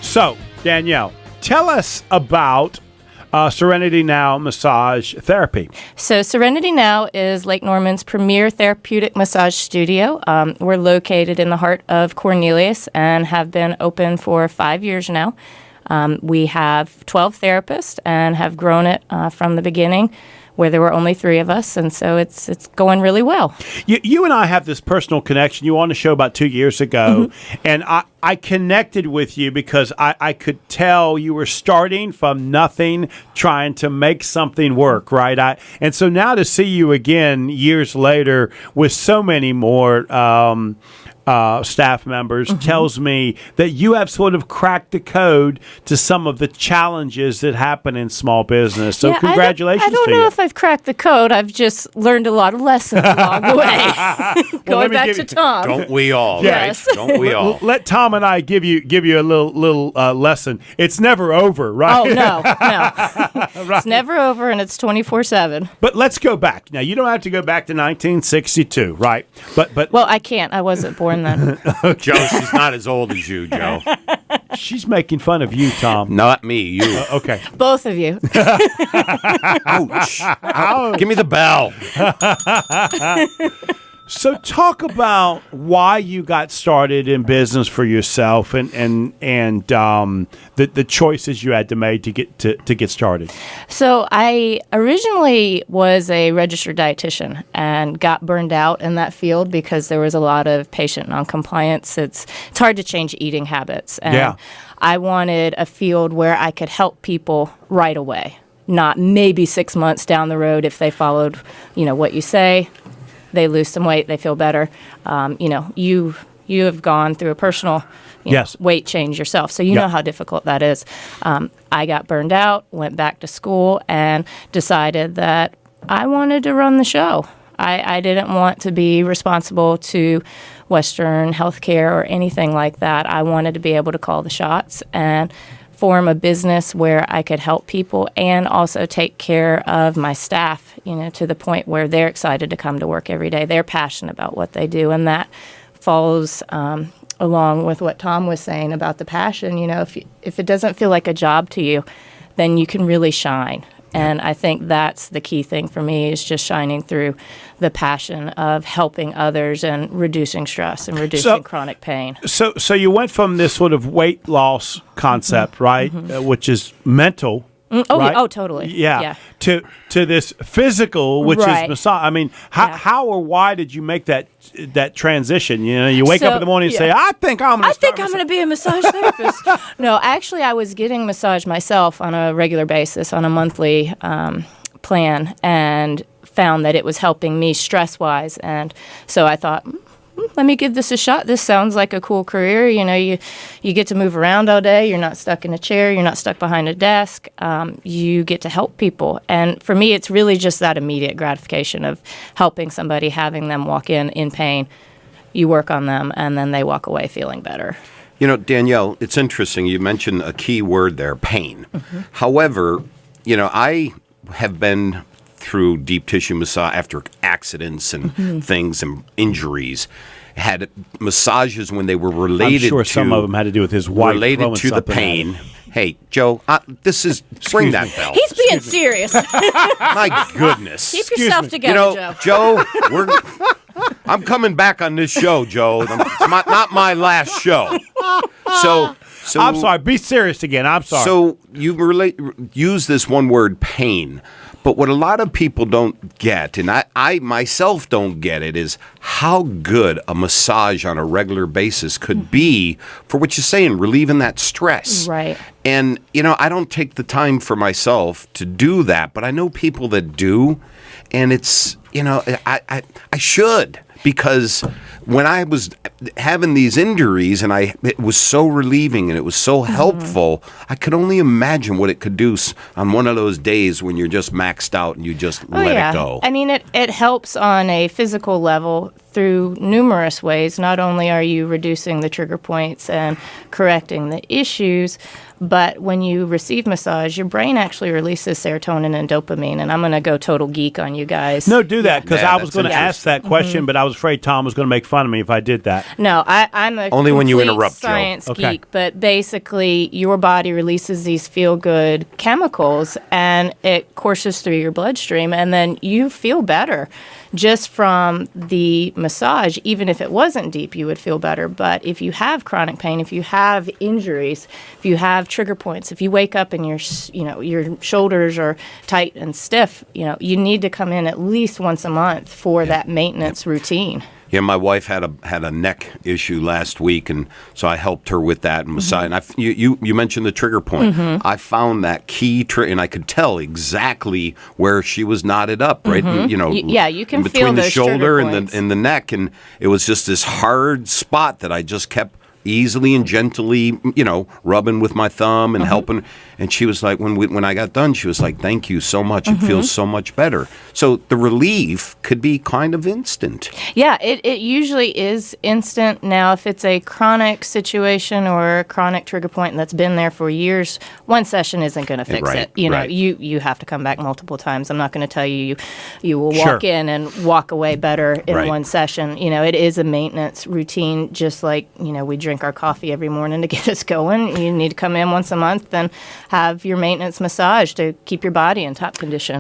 So, Danielle, tell us about Serenity Now Massage Therapy. So Serenity Now is Lake Norman's premier therapeutic massage studio. We're located in the heart of Cornelius and have been open for 5 years now. We have 12 therapists and have grown it from the beginning, where there were only 3 of us, and so it's going really well. You and I have this personal connection. You were on the show about 2 years ago, and I connected with you because I could tell you were starting from nothing, trying to make something work, right? And so now to see you again years later with so many more staff members tells me that you have sort of cracked the code to some of the challenges that happen in small business. So congratulations to you. I don't know if I've cracked the code. I've just learned a lot of lessons along the way. Going back to Tom. Don't we all? Yes. Right? Don't we all? Let Tom and I give you a little lesson. It's never over, right? Oh, no. Right. It's never over, and it's 24/7. But let's go back. Now, you don't have to go back to 1962, right? But Well, I can't. I wasn't born then. Joe, she's not as old as you, Joe. she's making fun of you, Tom. Not me, you. Okay. Both of you. Ouch. Give me the bell. So talk about why you got started in business for yourself and the choices you had to make to get started. So I originally was a registered dietitian and got burned out in that field because there was a lot of patient noncompliance. It's hard to change eating habits. And I wanted a field where I could help people right away, not maybe 6 months down the road if they followed, what you say. They lose some weight, they feel better. You have gone through a personal weight change yourself, so you know how difficult that is. I got burned out, went back to school, and decided that I wanted to run the show. I didn't want to be responsible to Western healthcare or anything like that. I wanted to be able to call the shots and form a business where I could help people and also take care of my staff, to the point where they're excited to come to work every day. They're passionate about what they do, and that follows along with what Tom was saying about the passion. If it doesn't feel like a job to you, then you can really shine. And I think that's the key thing for me, is just shining through the passion of helping others and reducing stress and reducing chronic pain. So you went from this sort of weight loss concept, right, which is mental. Right? Oh, totally. Yeah. To this physical, which is massage. I mean, how or why did you make that transition? You wake up in the morning and say, "I think I'm going to be a massage therapist." No, actually, I was getting massage myself on a regular basis, on a monthly plan, and found that it was helping me stress-wise, and so I thought, let me give this a shot. This sounds like a cool career. You get to move around all day. You're not stuck in a chair. You're not stuck behind a desk. You get to help people. And for me, it's really just that immediate gratification of helping somebody, having them walk in pain. You work on them, and then they walk away feeling better. Danielle, it's interesting. You mentioned a key word there, pain. However, I have been through deep tissue massage after accidents and things and injuries. Had massages when they were related to... I'm sure some of them had to do with his wife. Related to the pain. Hey, Joe, bring that bell. He's being serious. My goodness. Keep yourself together, Joe. I'm coming back on this show, Joe. It's not my last show. So I'm sorry. Be serious again. I'm sorry. So you use this one word, pain. But what a lot of people don't get, and I myself don't get it, is how good a massage on a regular basis could be for what you're saying, relieving that stress. Right. And, I don't take the time for myself to do that, but I know people that do, and it's, I should, because when I was having these injuries and it was so relieving and it was so helpful, I could only imagine what it could do on one of those days when you're just maxed out and you just let it go. I mean, it helps on a physical level through numerous ways. Not only are you reducing the trigger points and correcting the issues, but when you receive massage, your brain actually releases serotonin and dopamine. And I'm going to go total geek on you guys. No, do that, because I was going to that's ask that question, but I was afraid Tom was going to make fun of me if I did that. No, I'm a Only when you complete interrupt, Joe. science Okay. geek, but basically your body releases these feel-good chemicals and it courses through your bloodstream, and then you feel better just from the massage. Even if it wasn't deep, you would feel better. But if you have chronic pain, if you have injuries, if you have trigger points, if you wake up and your shoulders are tight and stiff, you need to come in at least once a month for that maintenance routine. Yeah, my wife had a neck issue last week, and so I helped her with that and massage. And you mentioned the trigger point. I found that key and I could tell exactly where she was knotted up, right? And, you can in between feel the those shoulder trigger and points. the neck, and it was just this hard spot that I just kept easily and gently, rubbing with my thumb and helping. And she was like, when I got done, she was like, "Thank you so much. It feels so much better." So the relief could be kind of instant. Yeah, it usually is instant. Now, if it's a chronic situation or a chronic trigger point that's been there for years, one session isn't going to fix Right, it. You know, right. you have to come back multiple times. I'm not going to tell you will Sure. walk in and walk away better in Right. one session. It is a maintenance routine, just like, we drink our coffee every morning to get us going. You need to come in once a month and have your maintenance massage to keep your body in top condition.